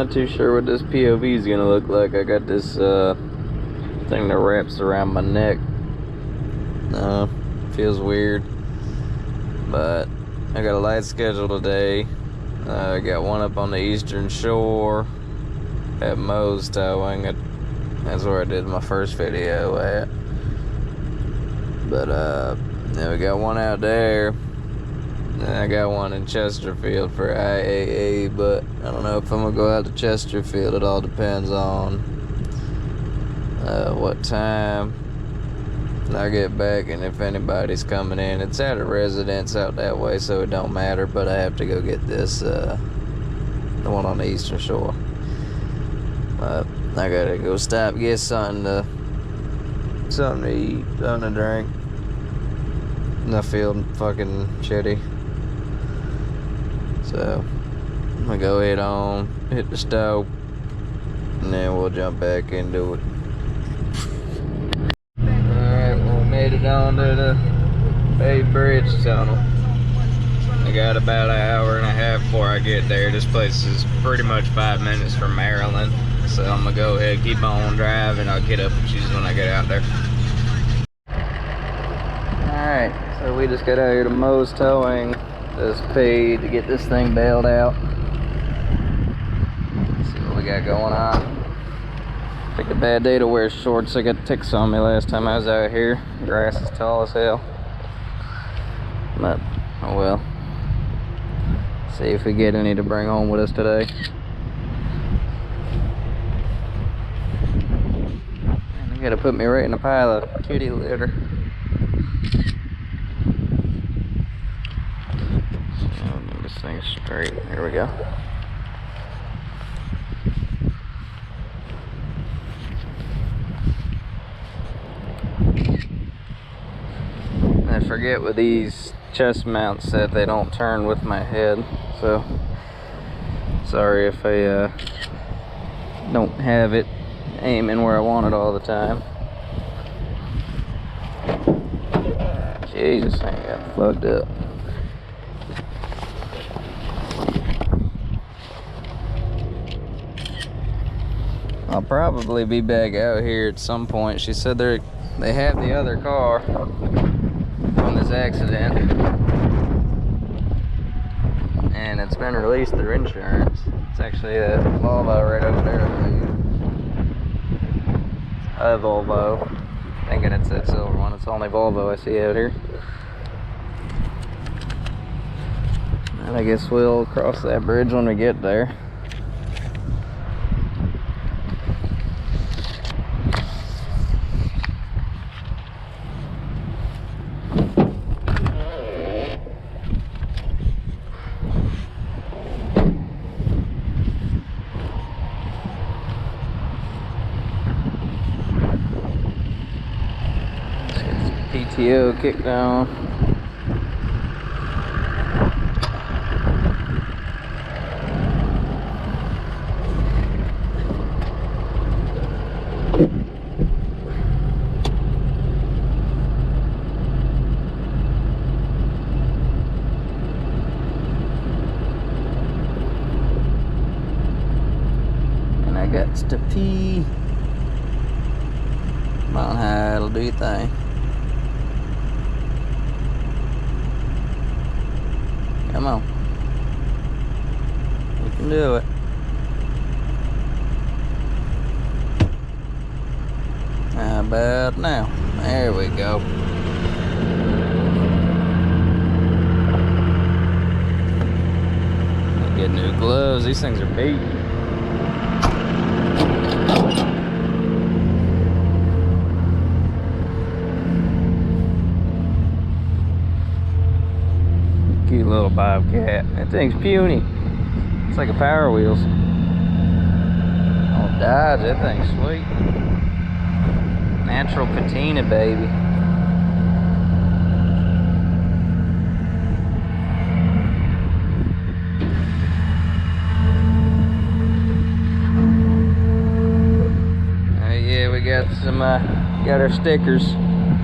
not too sure what this POV is gonna look like. I got this thing that wraps around my neck. Feels weird, but I got a light schedule today. I got one up on the eastern shore at Moe's Towing. That's where I did my first video at. But then we got one out there. And I got one in Chesterfield for IAA, but I don't know if I'm gonna go out to Chesterfield. It all depends on what time I get back and if anybody's coming in. It's at a residence out that way, so it don't matter, but I have to go get this, the one on the eastern shore. But I gotta go stop, get something to eat, something to drink. And I feel fucking shitty. So I'm gonna go head on, hit the stove, and then we'll jump back into it. Alright, well, we made it on to the Bay Bridge Tunnel. I got about an hour and a half before I get there. This place is pretty much 5 minutes from Maryland, so I'm gonna go ahead, keep on driving. I'll get up with you when I get out there. Alright, so we just got out here to Moe's Towing. Just paid to get this thing bailed out. Let's see what we got going on. Picked a bad day to wear shorts. I got ticks on me last time I was out here. Grass is tall as hell. But, oh well. See if we get any to bring home with us today. And they gotta put me right in a pile of kitty litter. This thing's straight. Here we go. I forget with these chest mounts that they don't turn with my head, so sorry if I don't have it aiming where I want it all the time. Jesus, I got fucked up. I'll probably be back out here at some point. She said they have the other car from this accident, and it's been released through insurance. It's actually a Volvo right over there, I believe. A Volvo. Thinking it's that silver one. It's the only Volvo I see out here. And I guess we'll cross that bridge when we get there. PTO kicked down. And I got to pee. Come on, hi, it'll do your thing. Come on. You can do it. How about now? There we go. Get new gloves. These things are beat. Cute little Bobcat. That thing's puny. It's like a Power Wheels. Oh, Dodge, that thing's sweet. Natural patina, baby. Yeah, we got some, got our stickers.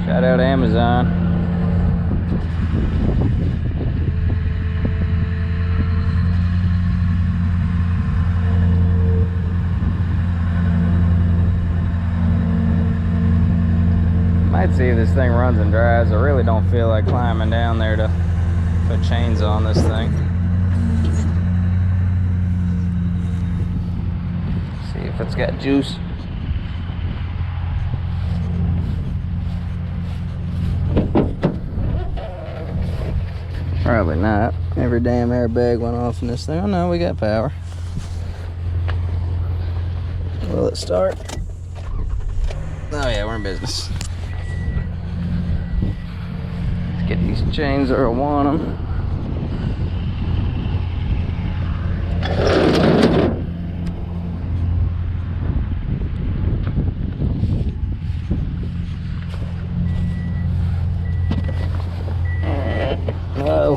Shout out Amazon. this thing runs and drives, I really don't feel like climbing down there to put chains on this thing. See if it's got juice. Probably not. Every damn airbag went off in this thing. Oh no, we got power. Will it start? Oh yeah, we're in business. Let's get these chains where I want them. Oh.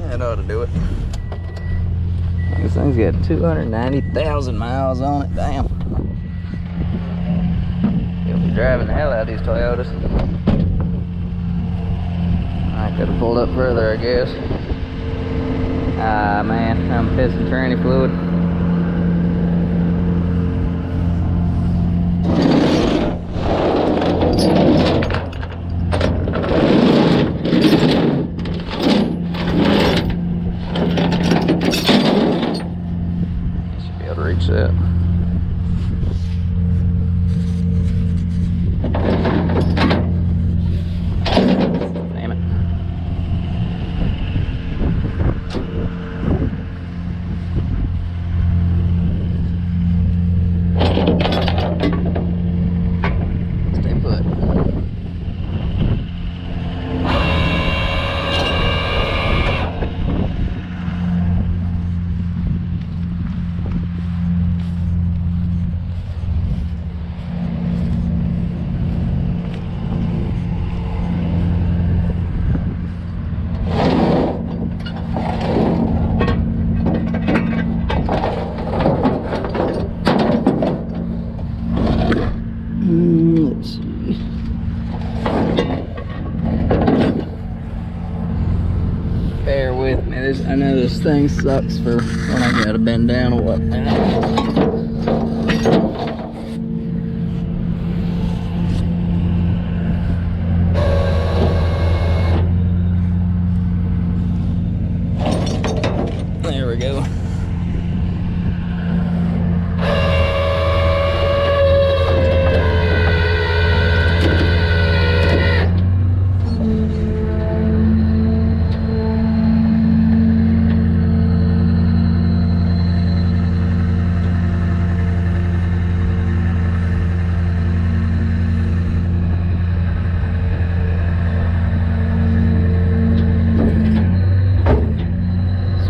That ought to do it. This thing's got 290,000 miles on it. Damn. You'll be driving the hell out of these Toyotas. I could have pulled up further, I guess. Ah, man, I'm pissing tranny fluid. Should be able to reach that. Let's see. Bear with me. I know this thing sucks for when I gotta bend down or whatnot. There we go.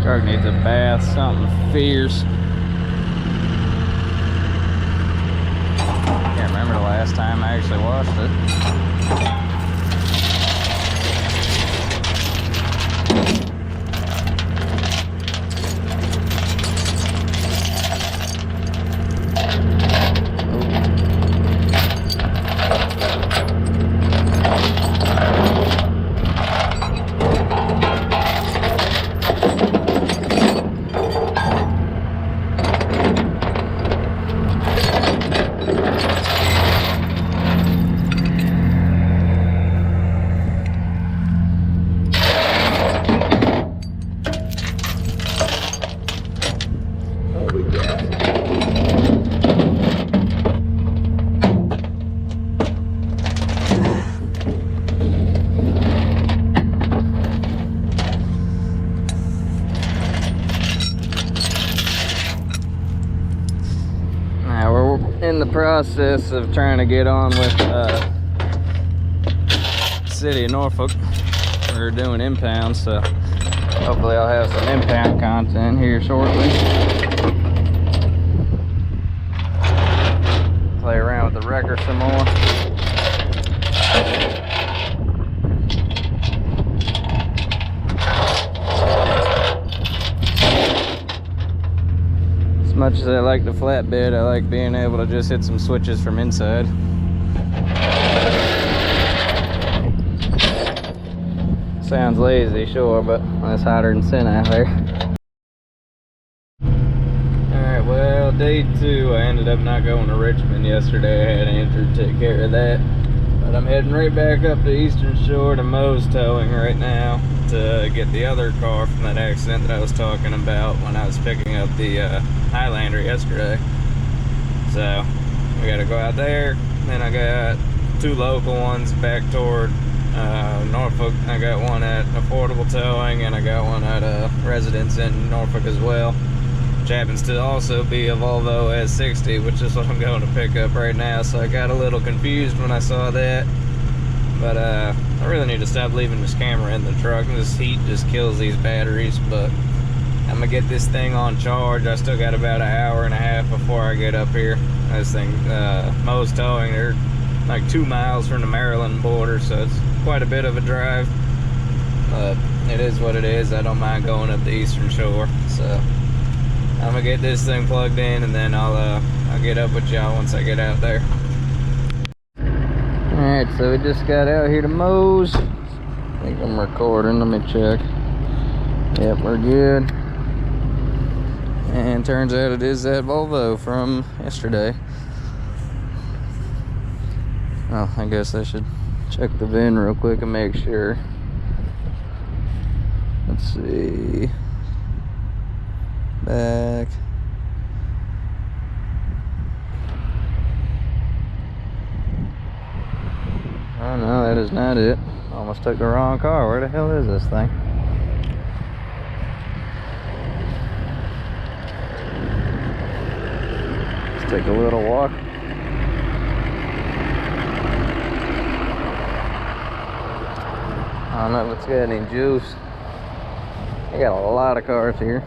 Truck needs a bath, something fierce. Can't remember the last time I actually washed it. In the process of trying to get on with City of Norfolk. We're doing impounds, so hopefully I'll have some impound content here shortly. Play around with the wrecker some more. As much as I like the flatbed, I like being able to just hit some switches from inside. Sounds lazy, sure, but it's hotter than sin out there. Alright, well, day 2, I ended up not going to Richmond yesterday. I had Andrew take care of that. But I'm heading right back up to Eastern Shore to Moe's Towing right now to get the other car from that accident that I was talking about when I was picking up the Highlander yesterday. So, we gotta go out there. Then I got 2 local ones back toward Norfolk. I got one at Affordable Towing, and I got one at a residence in Norfolk as well, which happens to also be a Volvo S60, which is what I'm going to pick up right now. So I got a little confused when I saw that, but I really need to stop leaving this camera in the truck. This heat just kills these batteries, but I'm gonna get this thing on charge. I still got about an hour and a half before I get up here. This thing, Moe's Towing, they're like 2 miles from the Maryland border, so it's quite a bit of a drive, but it is what it is. I don't mind going up the Eastern Shore, so I'm gonna get this thing plugged in, and then I'll get up with y'all once I get out there. Alright, so we just got out here to Moe's. I think I'm recording, let me check. Yep, we're good. And turns out it is that Volvo from yesterday. Well, I guess I should check the VIN real quick and make sure. Let's see. Back. Oh no, that is not it. Almost took the wrong car. Where the hell is this thing? Let's take a little walk. I don't know if it's got any juice. I got a lot of cars here.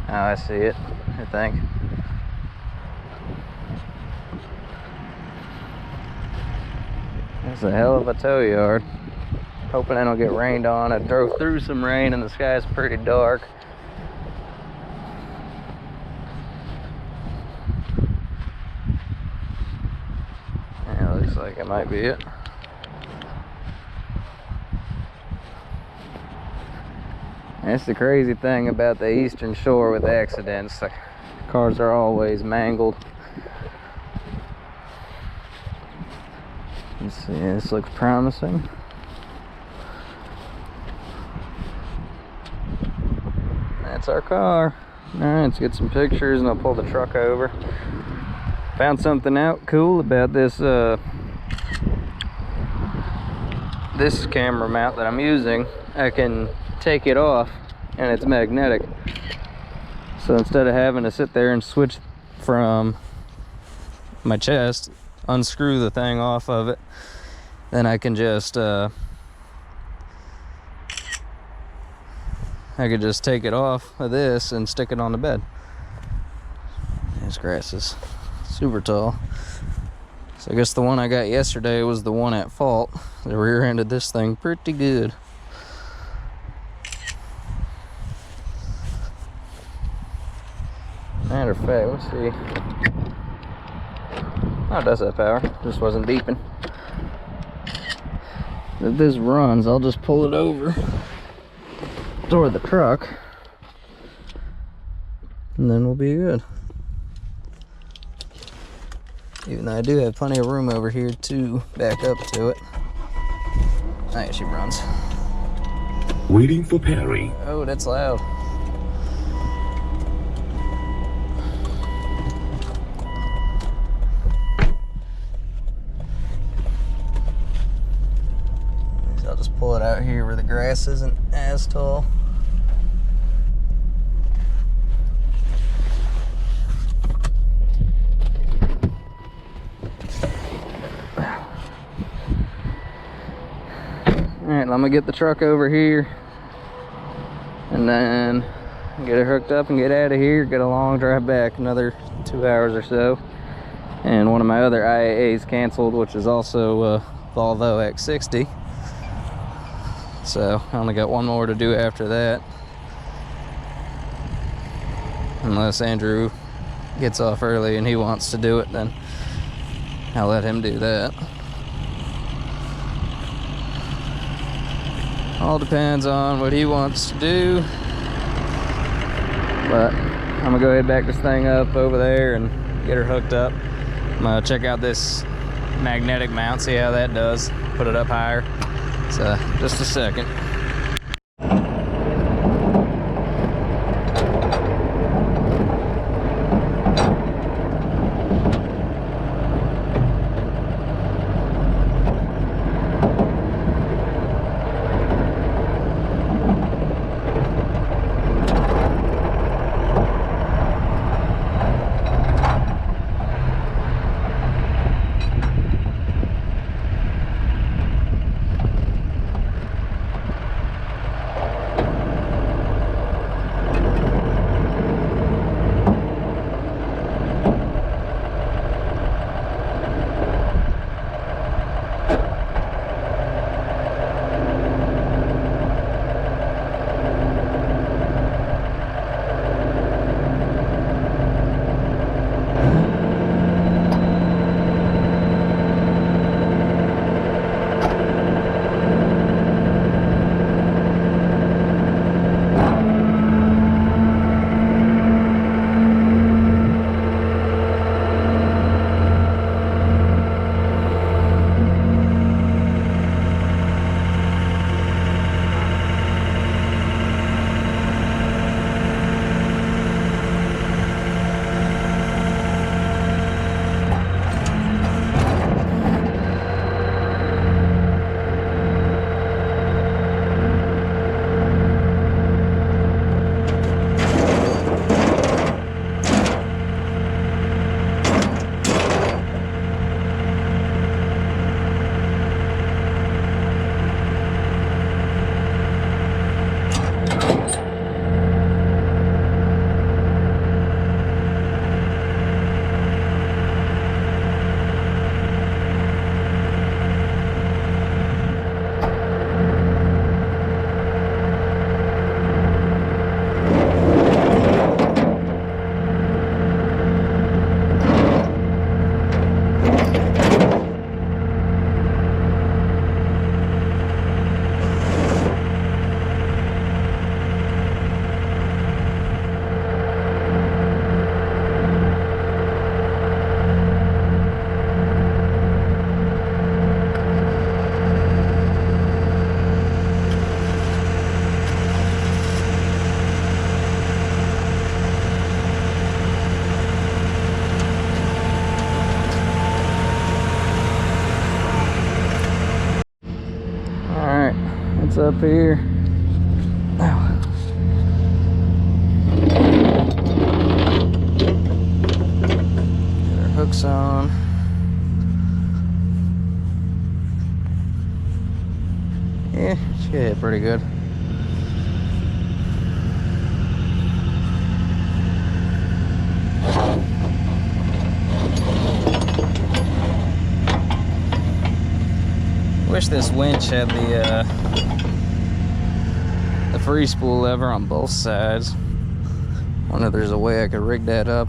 Oh, I see it, I think. It's a hell of a tow yard. Hoping I don't get rained on. I drove through some rain and the sky's pretty dark. Yeah, looks like it might be it. That's the crazy thing about the Eastern Shore with accidents. The cars are always mangled. Let's see, this looks promising. That's our car. Alright, let's get some pictures and I'll pull the truck over. Found something out cool about this this camera mount that I'm using. I can take it off and it's magnetic, so instead of having to sit there and switch from my chest, unscrew the thing off of it, then I can just I could just take it off of this and stick it on the bed. This grass is super tall, so I guess the one I got yesterday was the one at fault. The rear ended this thing pretty good. Matter of fact, let's see. Oh, it does have power. Just wasn't beeping. If this runs, I'll just pull it over toward the truck, and then we'll be good. Even though I do have plenty of room over here to back up to it. Alright, she runs. Waiting for Perry. Oh, that's loud. I'll just pull it out here where the grass isn't as tall. Alright, I'm gonna get the truck over here and then get it hooked up and get out of here. Get a long drive back, another 2 hours or so. And one of my other IAAs canceled, which is also Volvo X60. So I only got one more to do after that, unless Andrew gets off early and he wants to do it, then I'll let him do that. All depends on what he wants to do. But I'm gonna go ahead and back this thing up over there and get her hooked up. I'm gonna check out this magnetic mount, see how that does. Put it up higher. So just a second. It's up here. Ow. Get our hooks on. Yeah, she hit pretty good. Wish this winch had the free spool lever on both sides. Wonder if there's a way I could rig that up.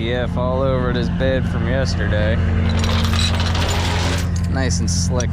ATF all over this bed from yesterday. Nice and slick.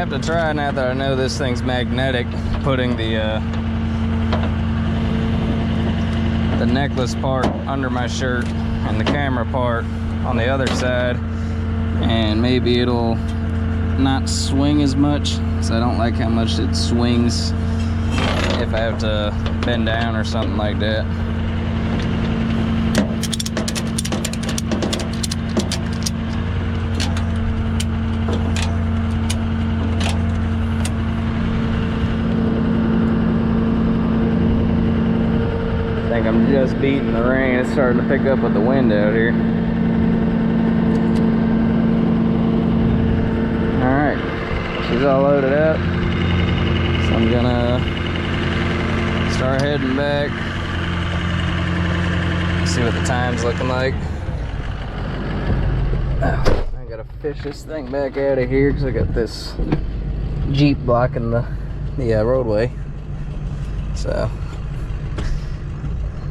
To try, now that I know this thing's magnetic, putting the necklace part under my shirt and the camera part on the other side, and maybe it'll not swing as much, so I don't like how much it swings if I have to bend down or something like that. I'm just beating the rain. It's starting to pick up with the wind out here. Alright, she's all loaded up, so I'm gonna start heading back. See what the time's looking like. Oh, I gotta fish this thing back out of here because I got this Jeep blocking the roadway. So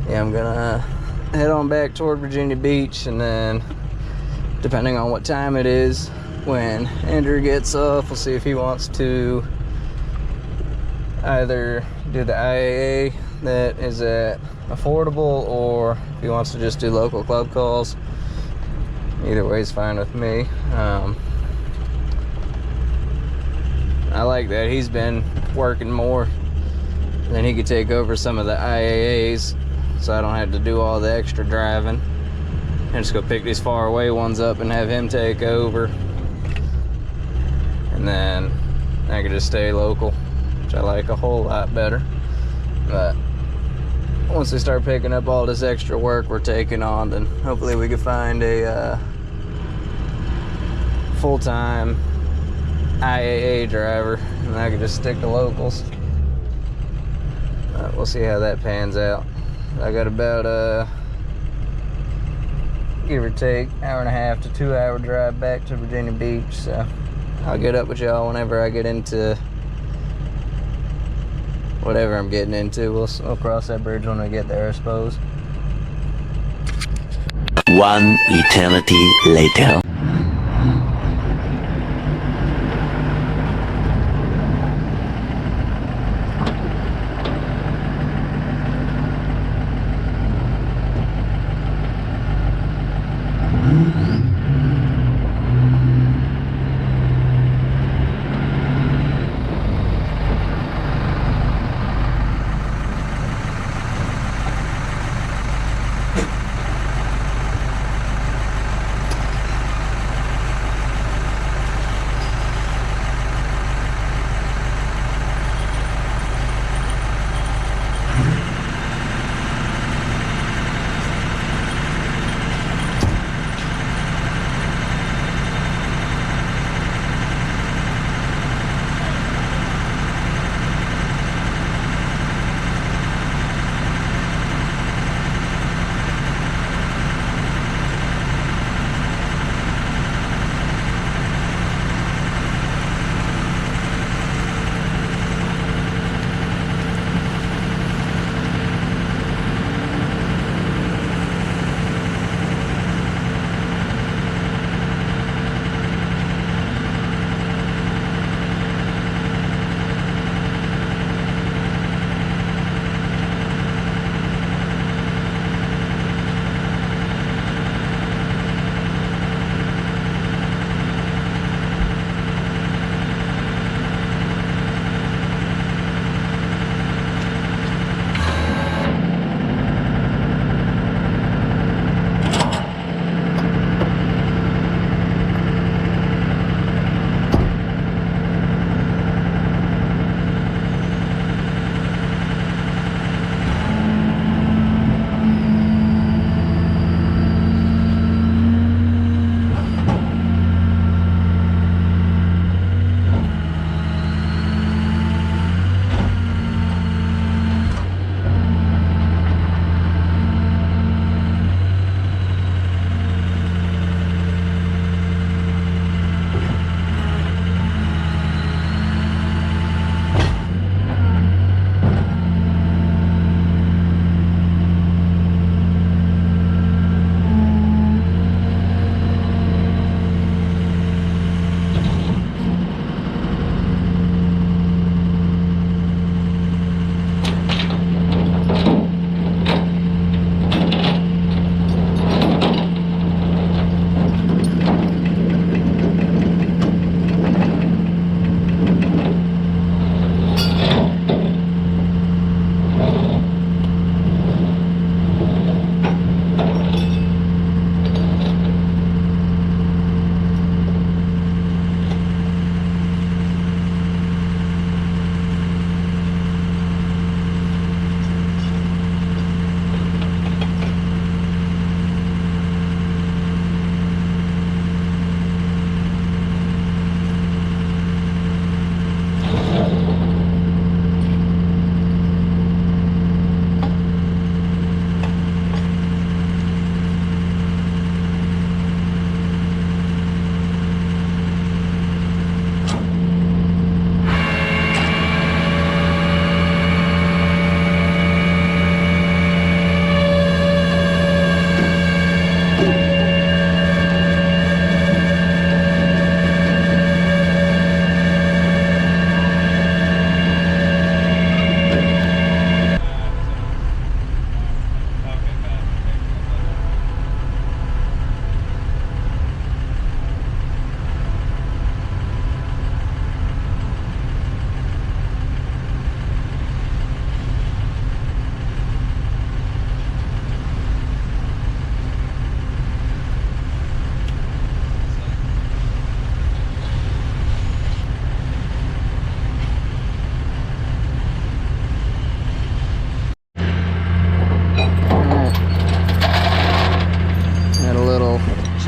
yeah, I'm gonna head on back toward Virginia Beach, and then depending on what time it is when Andrew gets off, we'll see if he wants to either do the IAA that is at affordable, or if he wants to just do local club calls. Either way is fine with me. I like that he's been working more, then he could take over some of the IAAs, so I don't have to do all the extra driving, and just go pick these far away ones up and have him take over, and then I can just stay local, which I like a whole lot better. But once we start picking up all this extra work we're taking on, then hopefully we can find a full-time IAA driver, and I can just stick to locals. We'll see how that pans out. I got about give or take hour-and-a-half to 2-hour drive back to Virginia Beach, so I'll get up with y'all whenever I get into whatever I'm getting into. We'll cross that bridge when we get there, I suppose. One eternity later.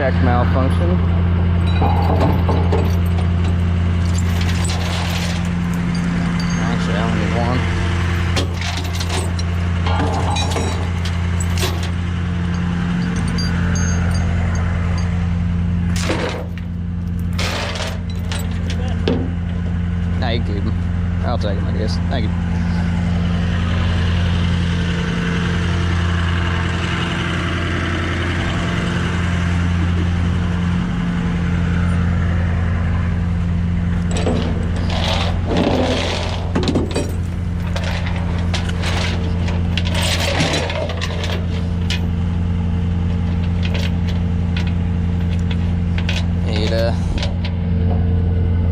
jack malfunction. Actually, I only need one. Nah, you can keep them. I'll take them, I guess. Thank you.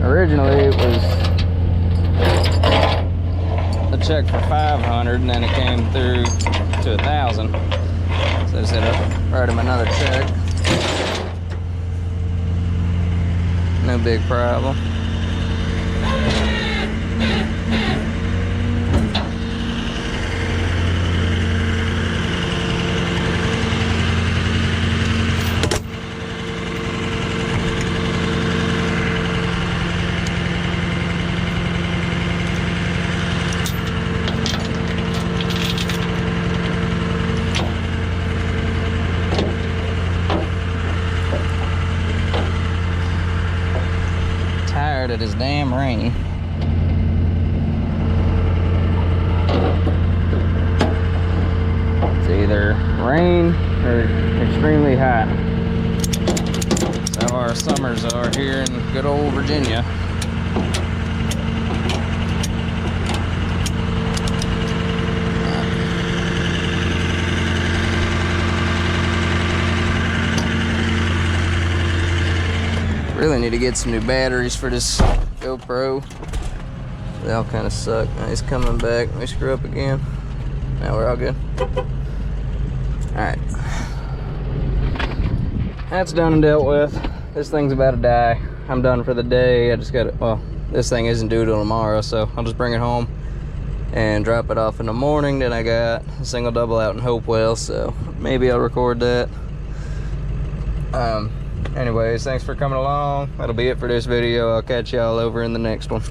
Originally it was a check for $500, and then it came through to $1,000. So I said I'll write him another check. No big problem. Tired of this damn rain. It's either rain or extremely hot. That's how our summers are here in good old Virginia. Really need to get some new batteries for this GoPro. They all kind of suck. Now he's coming back. Let me screw up again. Now we're all good. Alright. That's done and dealt with. This thing's about to die. I'm done for the day. I just got it. Well, this thing isn't due till tomorrow, so I'll just bring it home and drop it off in the morning. Then I got a single double out in Hopewell, so maybe I'll record that. Anyways, thanks for coming along. That'll be it for this video. I'll catch y'all over in the next one.